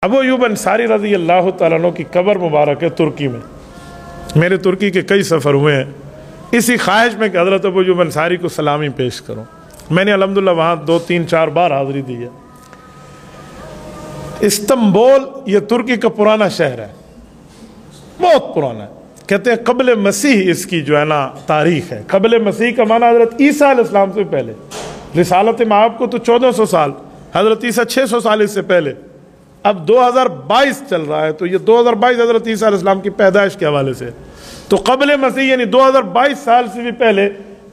ابو ایوب انصاری رضی اللہ تعالیٰ عنہ کی قبر مبارک ہے ترکی میں. میرے ترکی کے کئی سفر ہوئے ہیں اسی خواہش میں کہ حضرت ابو ایوب انصاری کو سلامی پیش کروں. میں نے الحمدللہ وہاں 2 3 4 بار حاضری دی ہے. استنبول یہ ترکی کا پرانا شہر ہے, بہت پرانا ہے. کہتے ہیں قبل مسیح اس کی جو ہے نا تاریخ ہے. قبل مسیح کا معنی حضرت عیسیٰ علیہ السلام سے پہلے. رسالت مآب کو تو 1400 سال, حضرت عیسیٰ 600 سال اس سے پہلے. اب 2022 چل رہا ہے تو یہ 2022 حضرت عیسیٰ علیہ السلام کی پیدائش کے حوالے سے. تو قبل مسیح یعنی 2022 سال سے بھی پہلے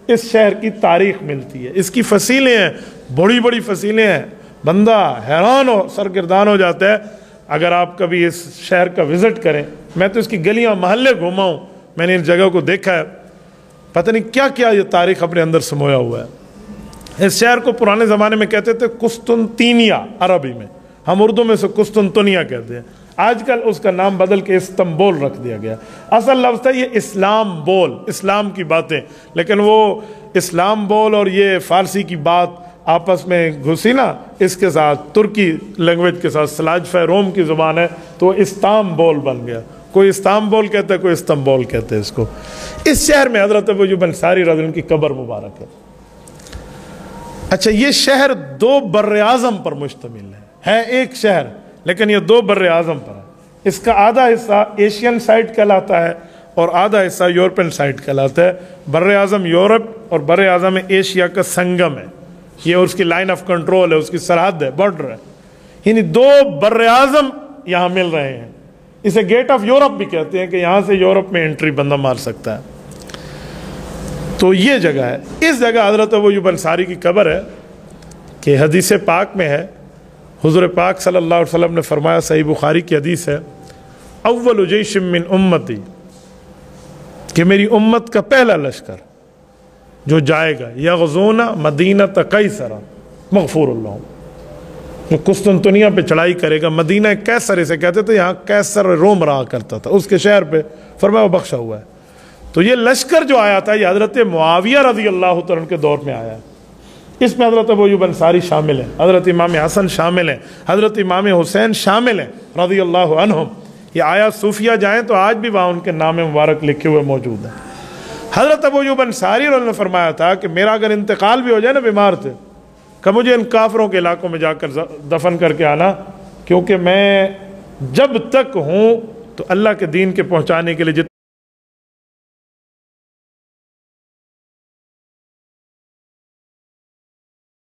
اس شہر کی تاریخ ملتی ہے. اس کی فصیلیں ہیں, بڑی بڑی فصیلیں ہیں. بندہ حیران ہو سرگردان ہو جاتا ہے اگر آپ کبھی اس شہر کا وزٹ کریں. میں تو اس کی گلیاں محلے گھوما ہوں, میں نے ان جگہ کو دیکھا ہے. پتہ نہیں کیا کیا یہ تاریخ اپنے اندر سمویا ہوا ہے. اس شہر کو پرانے زمانے میں کہتے تھے قسطنطینیہ عربی میں, ہم اردو میں سے قسطنطنیہ کہتے ہیں. آج کل اس کا نام بدل کے استنبول رکھ دیا گیا. اصل لفظ تھا یہ اسلام بول, اسلام کی باتیں. لیکن وہ اسلام بول اور یہ فارسی کی بات آپس میں گھسی نا, اس کے ساتھ ترکی لینگویج کے ساتھ سلاجفہ روم کی زبان ہے تو استانبول بن گیا. کوئی استانبول کہتا ہے, کوئی استنبول کہتے ہیں اس کو. اس شہر میں حضرت ابو ایوب انصاری رضی اللہ عنہ کی قبر مبارک ہے. اچھا, یہ شہر 2 بر اعظم پر مشتمل ہے ایک شہر, لیکن یہ 2 بر اعظم پر ہے. اس کا آدھا حصہ ایشین سائٹ کہلاتا ہے اور آدھا حصہ یورپین سائٹ کہلاتا ہے. بر اعظم یورپ اور بر اعظم ایشیا کا سنگم ہے. یہ اس کی لائن آف کنٹرول ہے, اس کی سرحد ہے, بارڈر ہے. یعنی 2 بر اعظم یہاں مل رہے ہیں. اسے گیٹ آف یورپ بھی کہتے ہیں کہ یہاں سے یورپ میں انٹری بندہ مار سکتا ہے. تو یہ جگہ ہے. اس جگہ حضرت ابو ایوب انصاری کی قبر ہے کہ حدیث پاک میں ہے, حضور پاک صلی اللہ علیہ وسلم نے فرمایا, صحیح بخاری کی حدیث ہے, اول جیش من امتی, کہ میری امت کا پہلا لشکر جو جائے گا, یغزون مدینہ قیصر مغفور اللہ, وہ قسطنطنیہ پہ چڑھائی کرے گا. مدینہ قیصر اسے کہتے تھے, یہاں قیصر روم رہا کرتا تھا, اس کے شہر پہ فرمایا وہ بخشا ہوا ہے. تو یہ لشکر جو آیا تھا یہ حضرت معاویہ رضی اللہ تعالیٰ کے دور میں آیا ہے. اس میں حضرت ابو ایوب انصاری شامل ہیں, حضرت امام حسن شامل ہیں, حضرت امام حسین شامل ہیں رضی اللہ عنہم. یہ آیات صوفیہ جائیں تو آج بھی وہاں ان کے نام مبارک لکھے ہوئے موجود ہیں. حضرت ابو ایوب انصاری نے فرمایا تھا کہ میرا اگر انتقال بھی ہو جائے نا بیمار تھے, کہ مجھے ان کافروں کے علاقوں میں جا کر دفن کر کے آنا, کیونکہ میں جب تک ہوں تو اللہ کے دین کے پہنچانے کے لیے